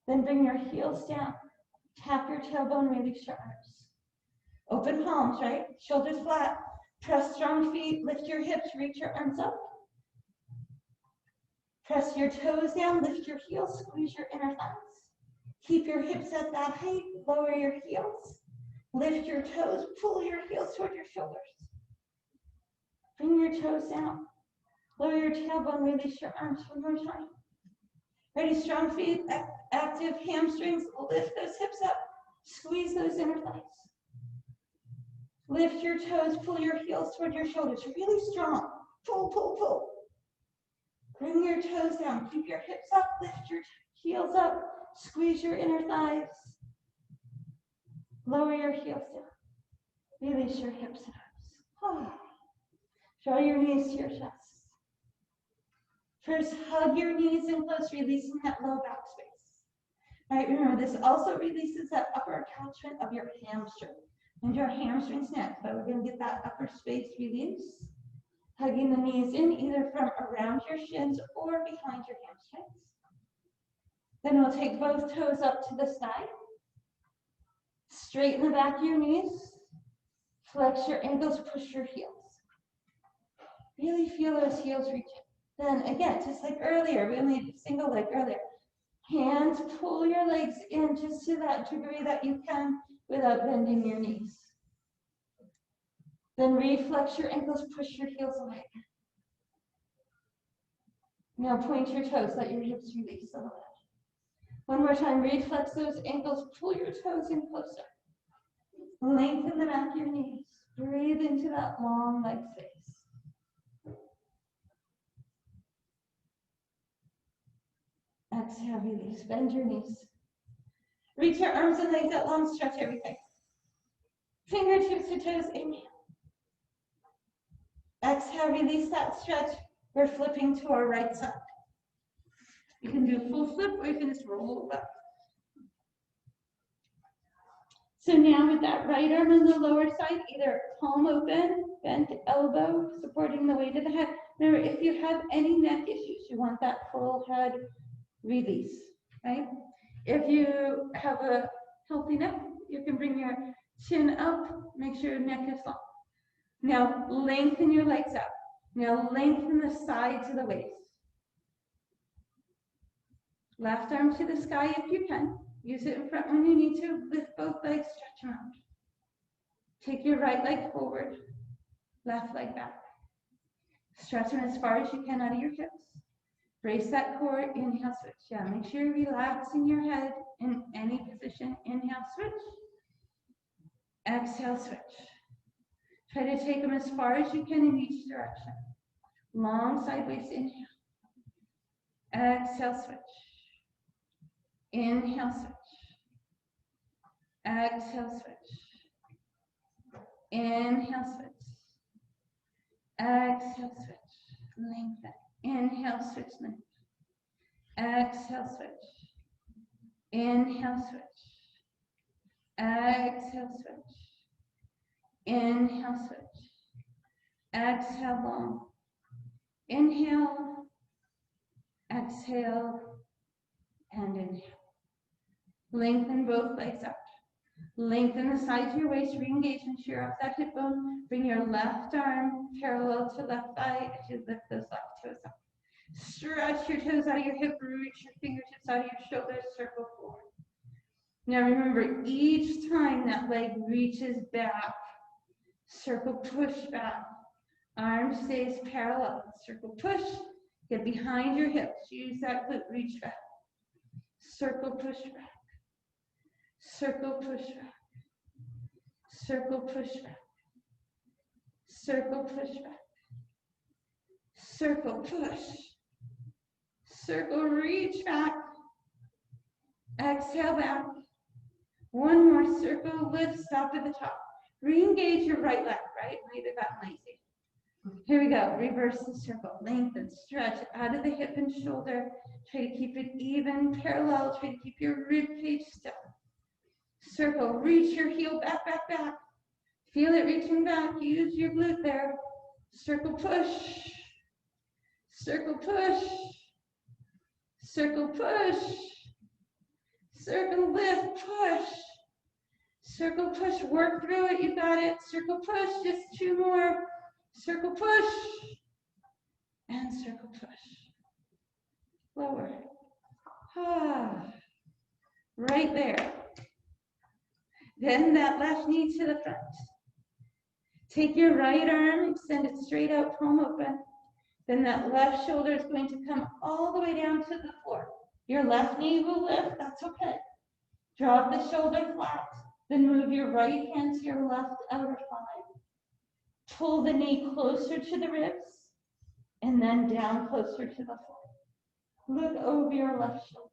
Then bring your heels down. Tap your tailbone, release your arms. Open palms, right? Shoulders flat. Press strong feet, lift your hips, reach your arms up. Press your toes down, lift your heels, squeeze your inner thighs. Keep your hips at that height, lower your heels. Lift your toes, pull your heels toward your shoulders. Bring your toes down. Lower your tailbone, release your arms one more time. Ready, strong feet, active hamstrings, lift those hips up, squeeze those inner thighs. Lift your toes, pull your heels toward your shoulders, really strong. Pull, pull, pull. Bring your toes down, keep your hips up, lift your heels up, squeeze your inner thighs. Lower your heels down. Release your hips and arms. Draw your knees to your chest. First, hug your knees in close, releasing that low back space. All right, remember, this also releases that upper attachment of your hamstring. And your hamstrings next, but we're going to get that upper space release. Hugging the knees in, either from around your shins or behind your hamstrings. Then we'll take both toes up to the sky. Straighten the back of your knees. Flex your ankles, push your heels. Really feel those heels reaching. Then again, just like earlier, we only did single leg earlier. Hands pull your legs in just to that degree that you can without bending your knees. Then reflex your ankles, push your heels away. Now point your toes, let your hips release a little bit. One more time, reflex those ankles, pull your toes in closer. Lengthen the back of your knees. Breathe into that long leg space. Exhale, release, bend your knees. Reach your arms and legs out long, stretch everything. Fingertips to toes, inhale. Exhale, release that stretch. We're flipping to our right side. You can do a full flip or you can just roll back. So now with that right arm on the lower side, either palm open, bent elbow, supporting the weight of the head. Remember, if you have any neck issues, you want that full head release, right? If you have a healthy neck, you can bring your chin up, make sure your neck is long. Now lengthen your legs up. Now lengthen the sides of the waist. Left arm to the sky if you can. Use it in front when you need to. Lift both legs, stretch them out. Take your right leg forward, left leg back. Stretch them as far as you can out of your hips. Brace that core, inhale, switch. Yeah, make sure you're relaxing your head in any position. Inhale, switch. Exhale, switch. Try to take them as far as you can in each direction. Long sideways inhale. Exhale, switch. Inhale, switch. Exhale, switch. Inhale, switch. Exhale, switch. Lengthen. Inhale, switch, lengthen. Exhale, switch. Inhale, switch. Exhale, switch. Inhale, switch. Exhale, long. Inhale. Exhale. And inhale. Lengthen both legs out. Lengthen the sides of your waist, re-engage and shear off that hip bone. Bring your left arm parallel to left thigh as you lift those left toes up. Stretch your toes out of your hip, reach your fingertips out of your shoulders, circle forward. Now remember, each time that leg reaches back, circle push back. Arm stays parallel, circle push, get behind your hips, use that glute, reach back. Circle push back. Circle push back. Circle push back. Circle push back. Circle push. Circle reach back. Exhale back. One more circle, lift, stop at the top. Re-engage your right leg, right? Might have gotten lazy. Here we go. Reverse the circle. Lengthen, stretch out of the hip and shoulder. Try to keep it even, parallel. Try to keep your rib cage still. Circle, reach your heel back, back, back. Feel it reaching back. Use your glute there. Circle push. Circle push. Circle push. Circle lift, push. Circle push, work through it, you got it. Circle push, just two more. Circle push. And circle push. Lower. Ah. Right there. Then that left knee to the front. Take your right arm, extend it straight out, palm open. Then that left shoulder is going to come all the way down to the floor. Your left knee will lift, that's okay. Drop the shoulder flat. Then move your right hand to your left outer thigh. Pull the knee closer to the ribs and then down closer to the floor. Look over your left shoulder.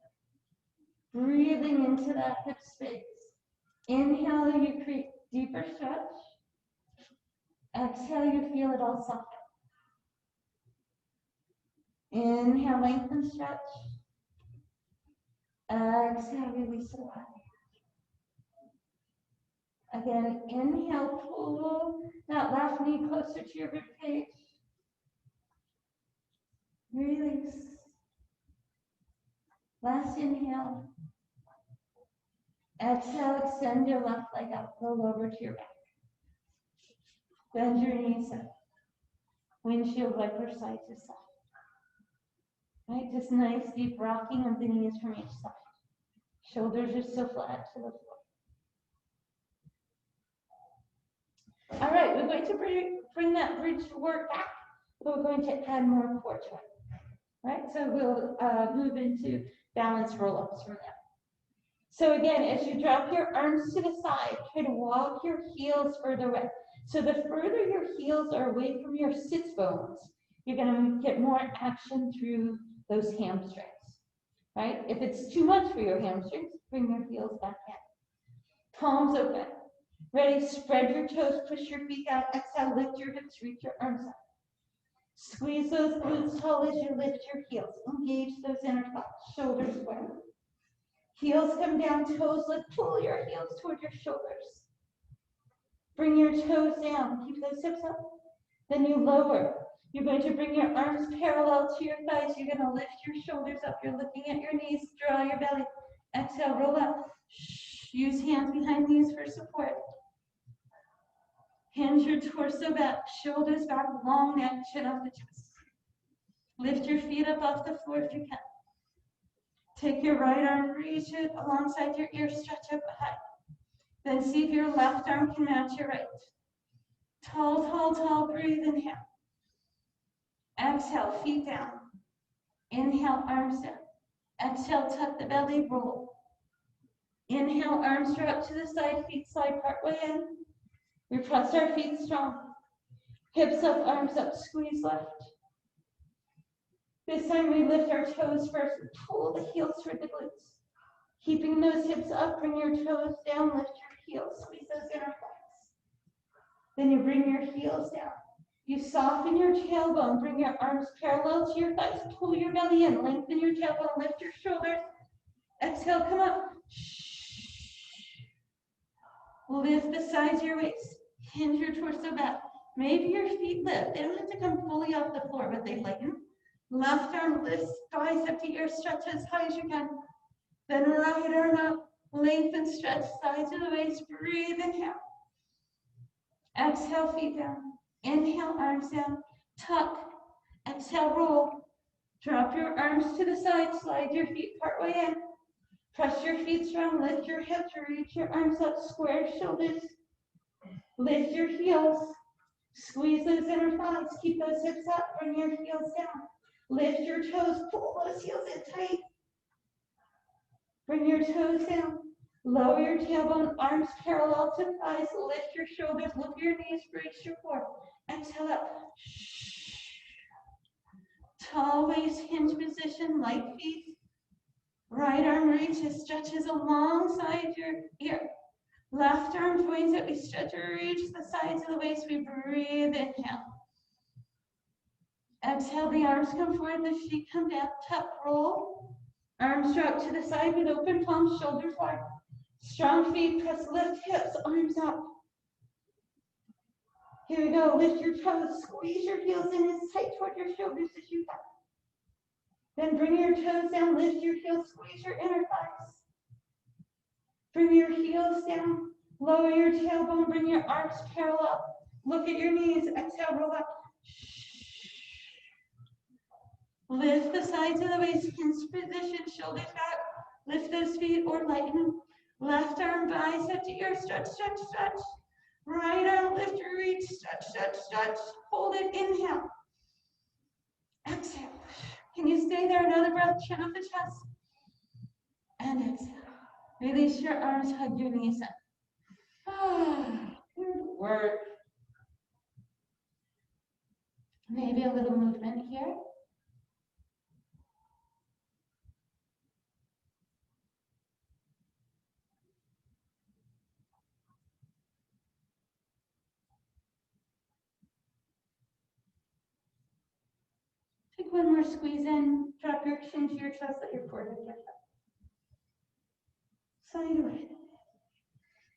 Breathing into that hip space. Inhale, you create deeper stretch. Exhale, you feel it all soften. Inhale, lengthen, stretch. Exhale, release it away. Again, inhale, pull that left knee closer to your rib cage. Release. Last inhale. Exhale, extend your left leg up, roll over to your back. Bend your knees up. Windshield wiper side to side. Right, just nice deep rocking of the knees from each side. Shoulders are still flat to the floor. All right, we're going to bring that bridge work back, but we're going to add more core to it. Right, so we'll move into balance roll-ups from there. So again, as you drop your arms to the side, try to walk your heels further away. So the further your heels are away from your sits bones, you're going to get more action through those hamstrings, right? If it's too much for your hamstrings, bring your heels back in. Palms open. Ready? Spread your toes, push your feet out. Exhale, lift your hips, reach your arms up. Squeeze those glutes tall as you lift your heels. Engage those inner thighs, shoulders square. Heels come down, toes lift, pull your heels toward your shoulders. Bring your toes down, keep those hips up. Then you lower. You're going to bring your arms parallel to your thighs. You're going to lift your shoulders up. You're looking at your knees, draw your belly. Exhale, roll up. Use hands behind knees for support. Hinge your torso back, shoulders back, long neck, chin off the chest. Lift your feet up off the floor if you can. Take your right arm, reach it alongside your ear, stretch up high. Then see if your left arm can match your right. Tall, tall, tall, breathe, inhale. Exhale, feet down. Inhale, arms down. Exhale, tuck the belly, roll. Inhale, arms drop to the side, feet slide partway in. We press our feet strong. Hips up, arms up, squeeze left. This time we lift our toes first and pull the heels toward the glutes. Keeping those hips up, bring your toes down, lift your heels, squeeze those inner thighs. Then you bring your heels down. You soften your tailbone, bring your arms parallel to your thighs, pull your belly in, lengthen your tailbone, lift your shoulders. Exhale, come up. Lift the sides of your waist, hinge your torso back. Maybe your feet lift. They don't have to come fully off the floor, but they lighten. Left arm lifts, bicep to ear, stretch as high as you can. Then right arm up, lengthen, stretch, sides of the waist, breathe, inhale. Exhale, feet down. Inhale, arms down, tuck. Exhale, roll. Drop your arms to the side, slide your feet partway in. Press your feet strong, lift your hips, reach your arms up, square shoulders. Lift your heels, squeeze those inner thighs, keep those hips up, bring your heels down. Lift your toes, pull those heels in tight. Bring your toes down. Lower your tailbone, arms parallel to thighs. Lift your shoulders, look your knees, brace your core. Exhale up. Tall waist, hinge position, light feet. Right arm reaches, stretches alongside your ear. Left arm joins it. We stretch or reach the sides of the waist. We breathe, inhale. Exhale, the arms come forward, the feet come down, tuck, roll. Arms drop to the side with open palms, shoulders wide. Strong feet, press, lift hips, arms up. Here we go, lift your toes, squeeze your heels in as tight toward your shoulders as you can. Then bring your toes down, lift your heels, squeeze your inner thighs. Bring your heels down, lower your tailbone, bring your arms parallel. Look at your knees, exhale, roll up. Lift the sides of the waist, hinge position, shoulders back. Lift those feet or lighten. Left arm, bicep to ear, stretch, stretch, stretch. Right arm, lift your reach, stretch, stretch, stretch. Hold it, inhale. Exhale. Can you stay there? Another breath, chin up the chest. And exhale. Release your arms, hug your knees in. Good work. Maybe a little movement here. Take one more squeeze in, drop your chin to your chest, let your forehead get up. Side away.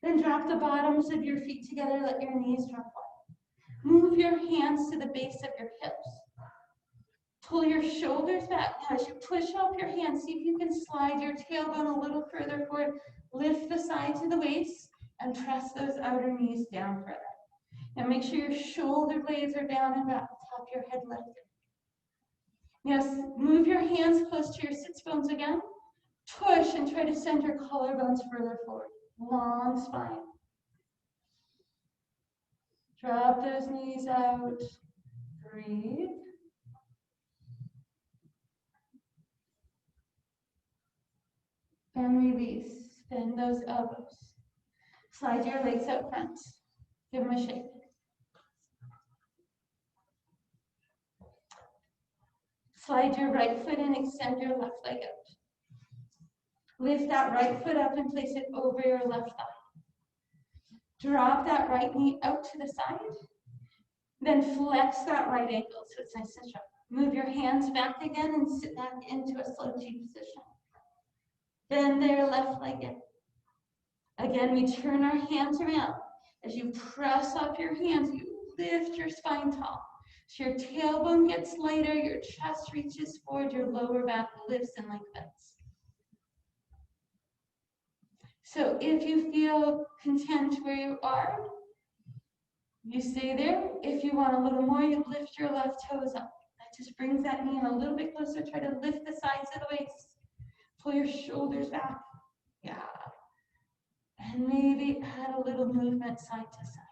Then drop the bottoms of your feet together, let your knees drop flat. Move your hands to the base of your hips. Pull your shoulders back. Now as you push up your hands, see if you can slide your tailbone a little further forward. Lift the sides of the waist and press those outer knees down further. Now make sure your shoulder blades are down and back, top of your head lifted. Now move your hands close to your sits bones again. Push and try to send your collarbones further forward. Long spine. Drop those knees out. Breathe. And release. Bend those elbows. Slide your legs out front. Give them a shake. Slide your right foot in, extend your left leg out. Lift that right foot up and place it over your left thigh. Drop that right knee out to the side. Then flex that right ankle so it's nice and strong. Move your hands back again and sit back into a slow G position. Bend their left leg in. Again, we turn our hands around. As you press up your hands, you lift your spine tall. So your tailbone gets lighter, your chest reaches forward, your lower back lifts and lengthens. So if you feel content where you are, you stay there. If you want a little more, you lift your left toes up. That just brings that knee in a little bit closer. Try to lift the sides of the waist. Pull your shoulders back. Yeah. And maybe add a little movement side to side.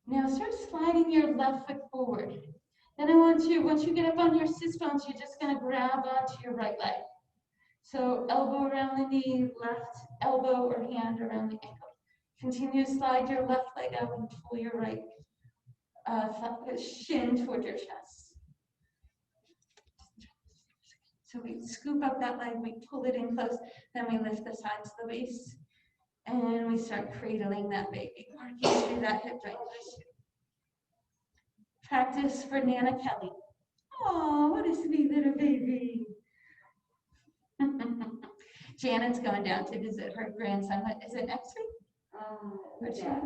Now start sliding your left foot forward. Then I want you, once you get up on your sits bones, you're just going to grab onto your right leg. So elbow around the knee, left elbow or hand around the ankle. Continue to slide your left leg out and pull your right shin toward your chest. So we scoop up that leg, we pull it in close, then we lift the sides of the waist, and we start cradling that baby, working through that hip joint. Practice for Nana Kelly. Oh, what a sweet little baby. Janet's going down to visit her grandson. Is it next week? Yeah.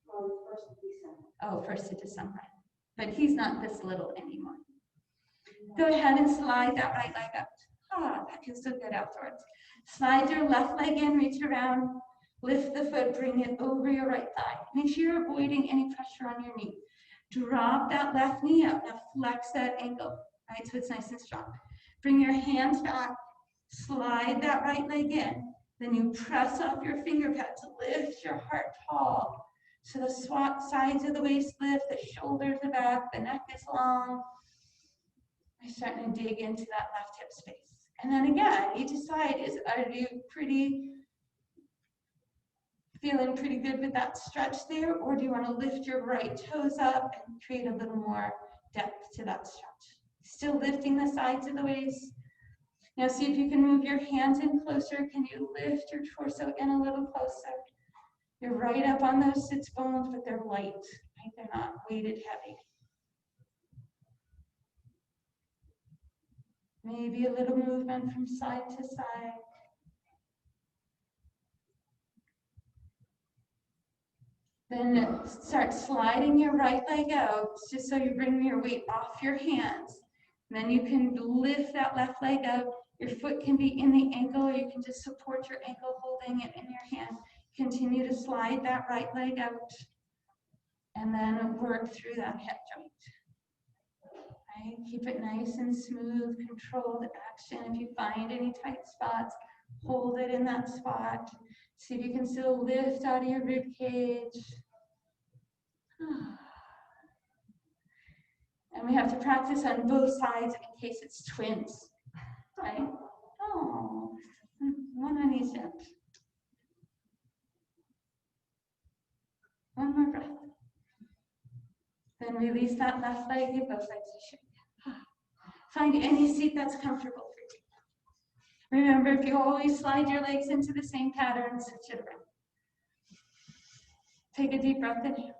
Well, 1st of December. Oh, 1st of December. But he's not this little anymore. Go ahead and slide that right leg up. Ah, that feels so good afterwards. Slide your left leg in, reach around, lift the foot, bring it over your right thigh. Make sure you're avoiding any pressure on your knee. Drop that left knee out. Now flex that ankle, right? So it's nice and strong. Bring your hands back, slide that right leg in. Then you press up your finger pad to lift your heart tall. So the sides of the waist lift, the shoulders are back, the neck is long. You're starting to dig into that left hip space. And then again, you decide, are you feeling pretty good with that stretch there, or do you want to lift your right toes up and create a little more depth to that stretch? Still lifting the sides of the waist. Now see if you can move your hands in closer. Can you lift your torso in a little closer? You're right up on those sits bones, but they're light, right? They're not weighted heavy. Maybe a little movement from side to side. Then start sliding your right leg out, just so you bring your weight off your hands. And then you can lift that left leg up. Your foot can be in the ankle, or you can just support your ankle holding it in your hand. Continue to slide that right leg out, and then work through that hip joint. Right? Keep it nice and smooth, controlled action. If you find any tight spots, hold it in that spot. See if you can still lift out of your rib cage. And we have to practice on both sides in case it's twins. Right? Oh, one on each end. One more breath. Then release that left leg, give both legs a shake. Find any seat that's comfortable for you. Remember, if you always slide your legs into the same pattern, switch it around. Take a deep breath in here.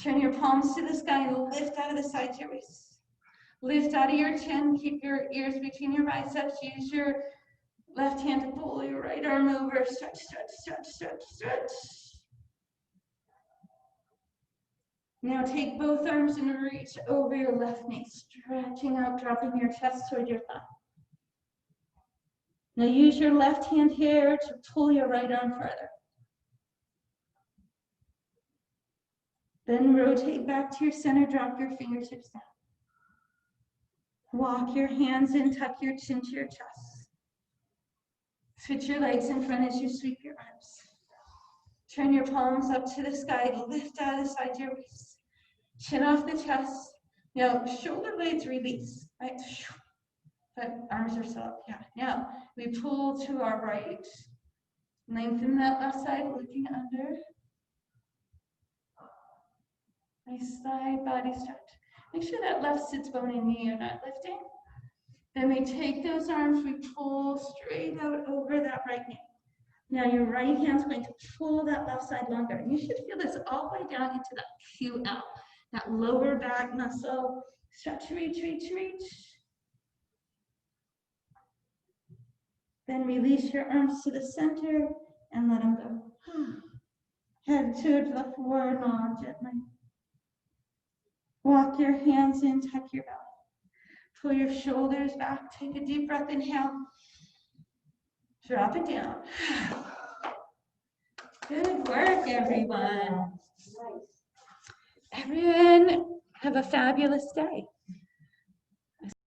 Turn your palms to the sky and lift out of the sides of your waist. Lift out of your chin. Keep your ears between your biceps. Use your left hand to pull your right arm over. Stretch, stretch, stretch, stretch, stretch. Now take both arms and reach over your left knee, stretching out, dropping your chest toward your thigh. Now use your left hand here to pull your right arm further. Then rotate back to your center, drop your fingertips down. Walk your hands in, tuck your chin to your chest. Switch your legs in front as you sweep your arms. Turn your palms up to the sky, lift out of the side of your waist. Chin off the chest. Now, shoulder blades release, right? But arms are still up, yeah. Now, we pull to our right. Lengthen that left side, looking under. Nice side body stretch. Make sure that left sits bone and knee are not lifting. Then we take those arms, we pull straight out over that right knee. Now your right hand's going to pull that left side longer. And you should feel this all the way down into that QL, that lower back muscle. Stretch, reach, reach, reach. Then release your arms to the center and let them go. Head to the floor, nod gently. Walk your hands in, tuck your belly. Pull your shoulders back, take a deep breath, inhale. Drop it down. Good work, everyone. Nice. Everyone, have a fabulous day.